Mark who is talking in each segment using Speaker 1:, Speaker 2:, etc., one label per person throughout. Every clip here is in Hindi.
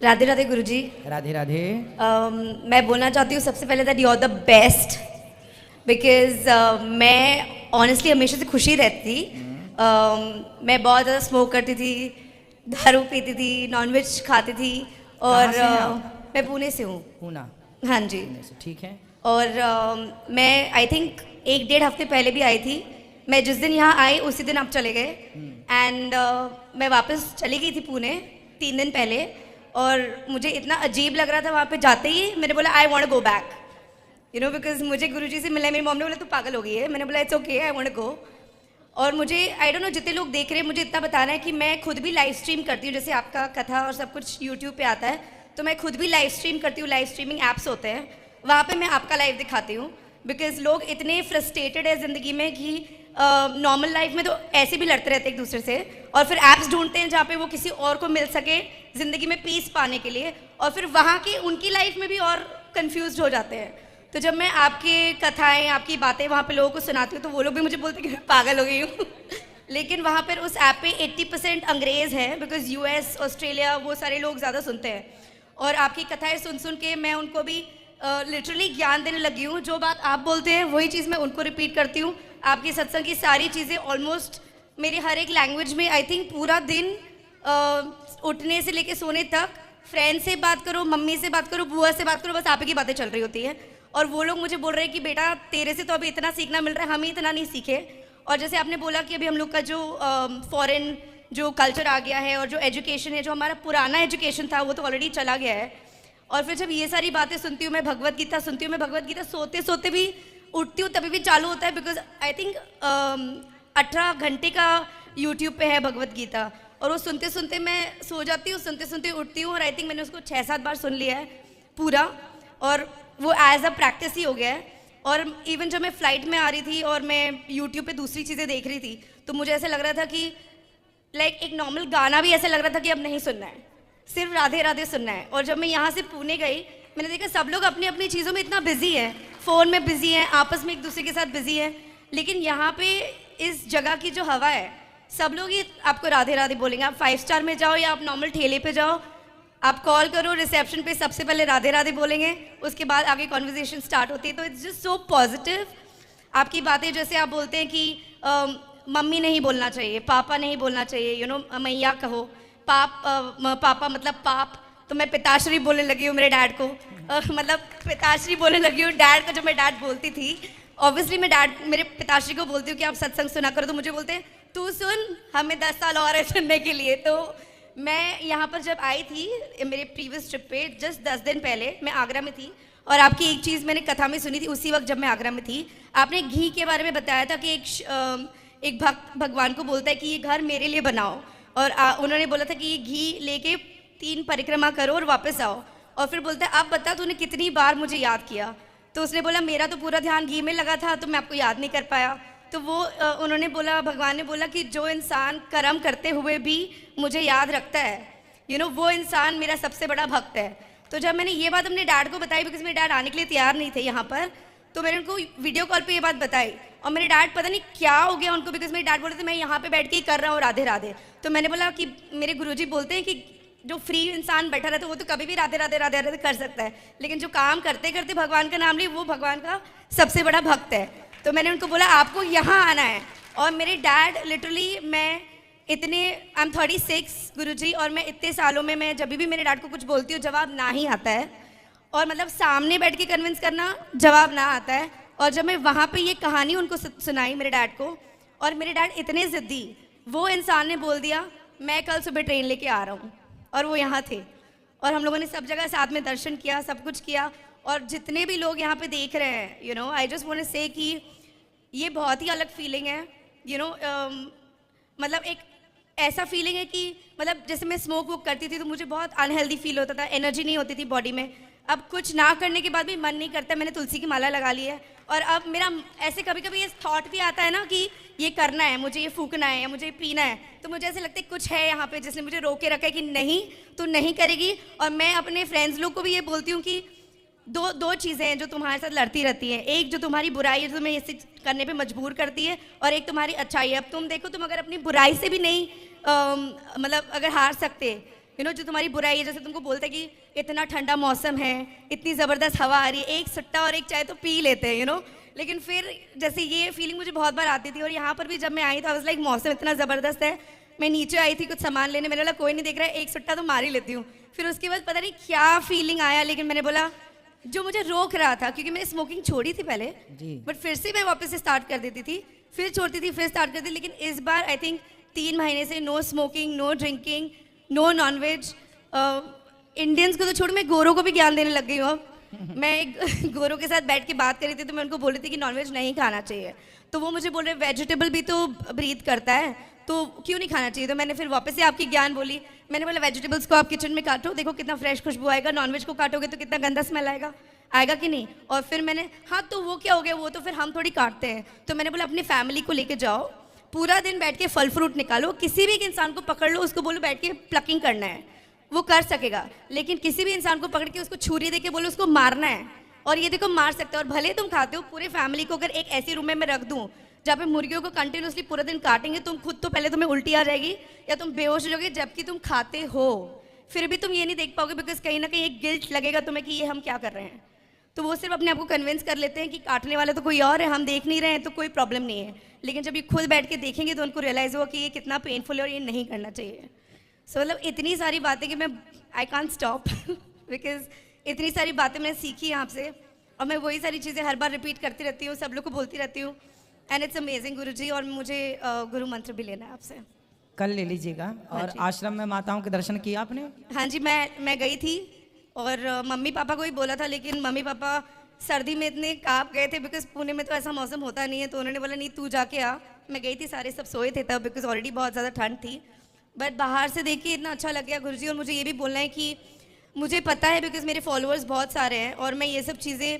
Speaker 1: राधे राधे गुरुजी।
Speaker 2: राधे राधे।
Speaker 1: मैं बोलना चाहती हूँ सबसे पहले that you are the best because मैं ऑनेस्टली हमेशा से खुशी रहती थी। मैं बहुत ज़्यादा स्मोक करती थी, दारू पीती थी, नॉनवेज खाती थी और
Speaker 2: से हैं आप?
Speaker 1: मैं पुणे से हूँ।
Speaker 2: पूना।
Speaker 1: हाँ जी।
Speaker 2: पुणे से, ठीक है।
Speaker 1: और मैं आई थिंक 1-1.5 हफ्ते पहले भी आई थी। मैं जिस दिन यहाँ आई उसी दिन आप चले गए एंड मैं वापस चली गई थी पुणे 3 दिन पहले और मुझे इतना अजीब लग रहा था वहाँ पे जाते ही। मैंने बोला I want go back you know because मुझे गुरुजी से मिला। मेरी मॉम ने बोला तू पागल हो गई है। मैंने बोला it's okay I want go. और मुझे आई डोंट नो जितने लोग देख रहे हैं मुझे इतना बताना है कि मैं खुद भी लाइव स्ट्रीम करती हूँ। जैसे आपका कथा और सब कुछ यूट्यूब पे आता है तो मैं खुद भी लाइव स्ट्रीम करती हूँ। लाइव स्ट्रीमिंग ऐप्स होते हैं वहाँ पे मैं आपका लाइव दिखाती हूँ बिकॉज लोग इतने फ्रस्ट्रेटेड है ज़िंदगी में कि नॉर्मल लाइफ में तो ऐसे भी लड़ते रहते हैं एक दूसरे से और फिर ऐप्स ढूंढते हैं जहाँ पे वो किसी और को मिल सके ज़िंदगी में पीस पाने के लिए और फिर वहाँ की उनकी लाइफ में भी और कंफ्यूज हो जाते हैं। तो जब मैं आपकी कथाएं आपकी बातें वहाँ पे लोगों को सुनाती हूँ तो वो लोग भी मुझे बोलते हैं कि मैं पागल हो गई हूँ लेकिन वहाँ पर उस ऐप पे 80% अंग्रेज़ हैं बिकॉज यूएस ऑस्ट्रेलिया वो सारे लोग ज़्यादा सुनते हैं और आपकी कथाएं सुन सुन के मैं उनको भी लिटरली ज्ञान देने लगी हूँ। जो बात आप बोलते हैं वही चीज़ मैं उनको रिपीट करती हूँ। आपकी सत्संग की सारी चीज़ें ऑलमोस्ट मेरे हर एक लैंग्वेज में आई थिंक पूरा दिन उठने से लेके सोने तक फ्रेंड से बात करो, मम्मी से बात करो, बुआ से बात करो, बस आप ही की बातें चल रही होती हैं और वो लोग मुझे बोल रहे हैं कि बेटा तेरे से तो अभी इतना सीखना मिल रहा है, हम ही इतना नहीं सीखे। और जैसे आपने बोला कि अभी हम लोग का जो फॉरेन जो कल्चर आ गया है और जो एजुकेशन है, जो हमारा पुराना एजुकेशन था वो तो ऑलरेडी चला गया है। और फिर जब ये सारी बातें सुनती हूँ, मैं भगवत गीता सुनती हूँ, मैं भगवत गीता सोते सोते भी उठती हूँ तभी भी चालू होता है बिकॉज आई थिंक 18 घंटे का यूट्यूब पे है भगवत गीता और वो सुनते सुनते मैं सो जाती हूँ, सुनते सुनते उठती हूँ और आई थिंक मैंने उसको 6-7 बार सुन लिया है पूरा और वो एज अ प्रैक्टिस ही हो गया है। और इवन जब मैं फ़्लाइट में आ रही थी और मैं यूट्यूब पे दूसरी चीज़ें देख रही थी तो मुझे ऐसा लग रहा था कि लाइक एक नॉर्मल गाना भी ऐसा लग रहा था कि अब नहीं सुनना है, सिर्फ राधे राधे सुनना है। और जब मैं यहाँ से पुणे गई मैंने देखा सब लोग अपनी अपनी चीज़ों में इतना बिजी हैं, फ़ोन में बिजी हैं, आपस में एक दूसरे के साथ बिजी हैं, लेकिन यहाँ पे इस जगह की जो हवा है सब लोग ही आपको राधे राधे बोलेंगे। आप 5 स्टार में जाओ या आप नॉर्मल ठेले पे जाओ, आप कॉल करो रिसेप्शन पे सबसे पहले राधे राधे बोलेंगे, उसके बाद आगे कॉन्वर्जेशन स्टार्ट होती है। तो इट्स जस्ट सो पॉजिटिव। आपकी बातें जैसे आप बोलते हैं कि मम्मी नहीं बोलना चाहिए, पापा नहीं बोलना चाहिए, यू नो मैया कहो, पापा मतलब पाप, तो मैं पिताश्री बोलने लगी हूँ मेरे डैड को मतलब पिताश्री बोलने लगी हूँ डैड को। जब मैं डैड बोलती थी ऑब्वियसली मैं डैड मेरे पिताश्री को बोलती हूँ कि आप सत्संग सुना करो तो मुझे बोलते हैं तू सुन, हमें 10 साल और है सुनने के लिए। तो मैं यहाँ पर जब आई थी मेरे प्रीवियस ट्रिप पे जस्ट 10 दिन पहले मैं आगरा में थी और आपकी एक चीज़ मैंने कथा में सुनी थी उसी वक्त जब मैं आगरा में थी। आपने घी के बारे में बताया था कि एक भक्त भगवान को बोलता है कि ये घर मेरे लिए बनाओ और उन्होंने बोला था कि ये घी लेके 3 परिक्रमा करो और वापस आओ और फिर बोलता है अब बता तूने कितनी बार मुझे याद किया। तो उसने बोला मेरा तो पूरा ध्यान घी में लगा था तो मैं आपको याद नहीं कर पाया। तो वो उन्होंने बोला, भगवान ने बोला कि जो इंसान कर्म करते हुए भी मुझे याद रखता है यू नो वो इंसान मेरा सबसे बड़ा भक्त है। तो जब मैंने ये बात अपने डैड को बताई बिकॉज मेरे डैड आने के लिए तैयार नहीं थे यहाँ पर, तो मैंने उनको वीडियो कॉल पे ये बात बताई और मेरे डैड पता नहीं क्या हो गया उनको बिकॉज मेरे डैड बोले थे मैं यहाँ पे बैठ के ही कर रहा हूँ राधे राधे। तो मैंने बोला कि मेरे गुरुजी बोलते हैं कि जो फ्री इंसान बैठा रहता है वो तो कभी भी राधे राधे राधे राधे कर सकता है, लेकिन जो काम करते करते भगवान का नाम ले वो भगवान का सबसे बड़ा भक्त है। तो मैंने उनको बोला आपको यहाँ आना है और मेरे डैड लिटरली मैं इतने आई एम 36 गुरुजी और मैं इतने सालों में मैं जब भी मेरे डैड को कुछ बोलती हूँ जवाब ना ही आता है और मतलब सामने बैठ के कन्विंस करना जवाब ना आता है। और जब मैं वहाँ पे ये कहानी उनको सुनाई मेरे डैड को और मेरे डैड इतने ज़िद्दी, वो इंसान ने बोल दिया मैं कल सुबह ट्रेन लेके आ रहा हूँ और वो यहाँ थे और हम लोगों ने सब जगह साथ में दर्शन किया, सब कुछ किया। और जितने भी लोग यहाँ पे देख रहे हैं you know I just want to say कि ये बहुत ही अलग फीलिंग है यू नो मतलब एक ऐसा फीलिंग है कि मतलब जैसे मैं स्मोक वोक करती थी तो मुझे बहुत अनहेल्दी फील होता था, एनर्जी नहीं होती थी बॉडी में। अब कुछ ना करने के बाद भी मन नहीं करता, मैंने तुलसी की माला लगा ली है और अब मेरा ऐसे कभी कभी ये थॉट भी आता है ना कि ये करना है, मुझे ये फूकना है या मुझे ये पीना है, तो मुझे ऐसे लगता है कुछ है यहाँ पे जिसने मुझे रोके रखा है कि नहीं तू नहीं करेगी। और मैं अपने फ्रेंड्स लोग को भी ये बोलती हूँ कि दो चीज़ें हैं जो तुम्हारे साथ लड़ती रहती हैं, एक जो तुम्हारी बुराई है जो तुम्हें इसे करने पे मजबूर करती है और एक तुम्हारी अच्छाई है। अब तुम देखो तुम अगर अपनी बुराई से भी नहीं मतलब अगर हार सकते जो तुम्हारी बुराई है, जैसे तुमको बोलते हैं कि इतना ठंडा मौसम है, इतनी ज़बरदस्त हवा आ रही है, एक सुट्टा और एक चाय तो पी लेते हैं लेकिन फिर जैसे ये फीलिंग मुझे बहुत बार आती थी। और यहाँ पर भी जब मैं आई तो आई वाज लाइक मौसम इतना ज़बरदस्त है, मैं नीचे आई थी कुछ सामान लेने, मैंने बोला कोई नहीं देख रहा है, एक सुट्टा तो मार ही लेती हूँ। फिर उसके बाद पता नहीं क्या फीलिंग आया, लेकिन मैंने बोला जो मुझे रोक रहा था, क्योंकि मैंने स्मोकिंग छोड़ी थी पहले, बट फिर से मैं वापस से स्टार्ट कर देती थी, फिर छोड़ती थी, फिर स्टार्ट करती थी। लेकिन इस बार आई थिंक 3 महीने से no smoking, no drinking, no nonveg. Indians को तो छोड़, मैं गोरों को भी ज्ञान देने लग गई हूँ अब। मैं एक गोरों के साथ बैठ के बात कर रही थी तो मैं उनको बोल रही थी कि नॉनवेज नहीं खाना चाहिए, तो वो मुझे बोल रहे वेजिटेबल भी तो ब्रीथ करता है तो क्यों नहीं खाना चाहिए। तो मैंने फिर वापस से आपकी ज्ञान बोली, मैंने बोला वेजिटेबल्स को आप किचन में काटो, देखो कितना फ्रेश खुशबू आएगा, नॉनवेज को काटोगे तो कितना गंदा स्मेल आएगा कि नहीं। और फिर मैंने हाँ तो वो क्या हो गया, वो तो फिर हम थोड़ी काटते हैं। तो मैंने बोला अपनी फैमिली को लेके जाओ, पूरा दिन बैठ के फल फ्रूट निकालो, किसी भी एक इंसान को पकड़ लो, उसको बोलो बैठ के प्लकिंग करना है, वो कर सकेगा। लेकिन किसी भी इंसान को पकड़ के उसको छुरी दे के बोलो उसको मारना है, और ये देखो मार सकते हो। और भले तुम खाते हो, पूरे फैमिली को अगर एक ऐसी रूम में मैं रख दूँ जहाँ पे मुर्गियों को कंटिन्यूसली पूरा दिन काटेंगे, तुम खुद तो पहले तुम्हें उल्टी आ जाएगी या तुम बेहोश हो जाओगे जबकि तुम खाते हो, फिर भी तुम ये नहीं देख पाओगे, बिकॉज कहीं ना कहीं एक गिल्ट लगेगा तुम्हें कि ये हम क्या कर रहे हैं। तो वो सिर्फ अपने आप को कन्विंस कर लेते हैं कि काटने वाला तो कोई और है, हम देख नहीं रहे हैं तो कोई प्रॉब्लम नहीं है। लेकिन जब ये खुद बैठ के देखेंगे तो उनको रियलाइज़ हुआ कि ये कितना पेनफुल है और ये नहीं करना चाहिए। सो मतलब इतनी सारी बातें कि मैं आई कांट स्टॉप बिकॉज इतनी सारी बातें मैंने सीखी आपसे, और मैं वही सारी चीज़ें हर बार रिपीट करती रहती हूँ, सब लोग को बोलती रहती हूँ। एंड इट्स अमेजिंग गुरुजी, और मुझे गुरु मंत्र भी लेना है आपसे।
Speaker 2: कल ले लीजिएगा। और आश्रम में माताओं के दर्शन किए आपने?
Speaker 1: हाँ जी, मैं गई थी, और मम्मी पापा को ही बोला था, लेकिन मम्मी पापा सर्दी में इतने काँप गए थे, बिकॉज पुणे में तो ऐसा मौसम होता नहीं है, तो उन्होंने बोला नहीं तू जाके आ। मैं गई थी, सारे सब सोए थे तब, बिकॉज ऑलरेडी बहुत ज़्यादा ठंड थी, बट बाहर से देख के इतना अच्छा लग गया गुरुजी। और मुझे ये भी बोलना है कि मुझे पता है, बिकॉज मेरे फॉलोअर्स बहुत सारे हैं और मैं ये सब चीज़ें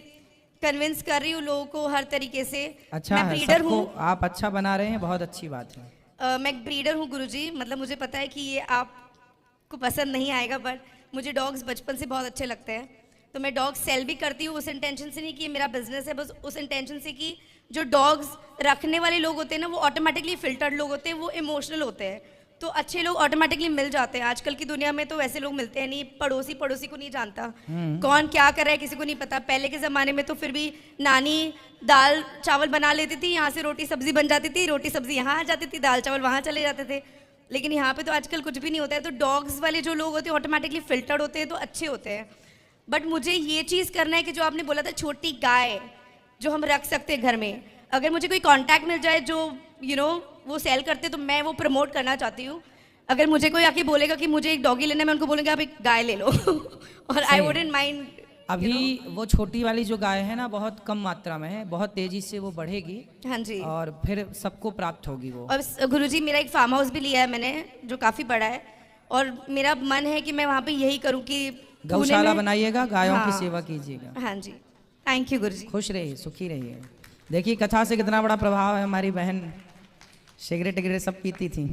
Speaker 1: कन्विंस कर रही हूँ लोगों को हर तरीके से।
Speaker 2: अच्छा
Speaker 1: मैं ब्रीडर हूँ,
Speaker 2: आप अच्छा बना रहे हैं, बहुत अच्छी बात है।
Speaker 1: मैं ब्रीडर हूँ गुरुजी, मतलब मुझे पता है कि ये आपको पसंद नहीं आएगा, बट मुझे डॉग्स बचपन से बहुत अच्छे लगते हैं, तो मैं डॉग्स सेल भी करती हूँ, उस इंटेंशन से नहीं कि ये मेरा बिजनेस है, बस उस इंटेंशन से कि जो डॉग्स रखने वाले लोग होते हैं ना, वो ऑटोमेटिकली फिल्टर्ड लोग होते हैं, वो इमोशनल होते हैं, तो अच्छे लोग ऑटोमेटिकली मिल जाते हैं। आजकल की दुनिया में तो वैसे लोग मिलते हैं नहीं, पड़ोसी को नहीं जानता कौन क्या कर रहा है, किसी को नहीं पता। पहले के ज़माने में तो फिर भी नानी दाल चावल बना लेती थी, यहाँ से रोटी सब्जी बन जाती थी, रोटी सब्जी यहाँ आ जाती थी, दाल चावल वहाँ चले जाते थे। लेकिन यहाँ पे तो आजकल कुछ भी नहीं होता है, तो डॉग्स वाले जो लोग होते हैं ऑटोमेटिकली फिल्टर्ड होते हैं, तो अच्छे होते हैं। बट मुझे ये चीज़ करना है कि जो आपने बोला था छोटी गाय जो हम रख सकते हैं घर में, अगर मुझे कोई कांटेक्ट मिल जाए जो वो सेल करते, तो मैं वो प्रमोट करना चाहती हूँ। अगर मुझे कोई आके बोलेगा कि मुझे एक डॉगी लेना है, मैं उनको बोलूँगी आप एक गाय ले लो और आई वुडंट माइंड।
Speaker 2: अभी वो छोटी वाली जो गाय है ना, बहुत कम मात्रा में है, बहुत तेजी से वो बढ़ेगी।
Speaker 1: हाँ जी,
Speaker 2: और फिर सबको प्राप्त होगी वो।
Speaker 1: और गुरुजी मेरा एक फार्म हाउस भी लिया है मैंने, जो काफ़ी बड़ा है, और मेरा मन है कि मैं वहाँ पे यही करूँ कि
Speaker 2: गौशाला बनाइएगा, गायों की सेवा कीजिएगा।
Speaker 1: हाँ जी, थैंक यू गुरुजी।
Speaker 2: खुश रहिए, सुखी रहिए। देखिए कथा से कितना बड़ा प्रभाव है। हमारी बहन सिगरेट सब पीती थी,